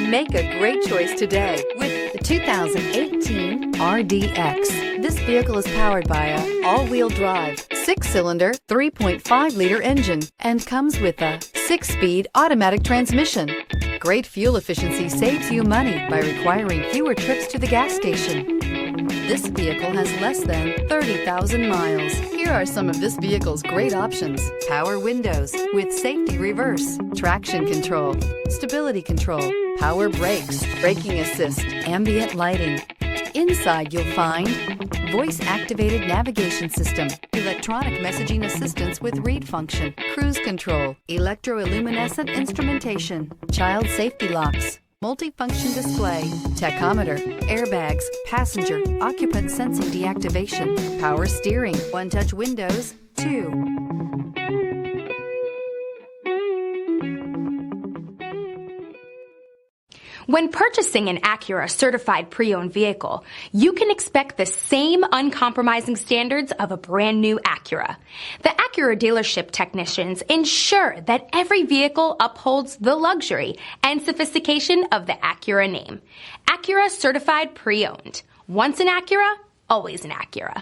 Make a great choice today with the 2018 RDX. This vehicle is powered by a all-wheel drive, 6-cylinder, 3.5-liter engine and comes with a 6-speed automatic transmission. Great fuel efficiency saves you money by requiring fewer trips to the gas station. This vehicle has less than 30,000 miles. Here are some of this vehicle's great options: power windows with safety reverse, traction control, stability control, power brakes, braking assist, ambient lighting. Inside you'll find voice-activated navigation system, electronic messaging assistance with read function, cruise control, electroluminescent instrumentation, child safety locks, multifunction display, tachometer, airbags, passenger, occupant sensing deactivation, power steering, one-touch windows, 2. When purchasing an Acura certified pre-owned vehicle, you can expect the same uncompromising standards of a brand new Acura. The Acura dealership technicians ensure that every vehicle upholds the luxury and sophistication of the Acura name. Acura certified pre-owned. Once an Acura, always an Acura.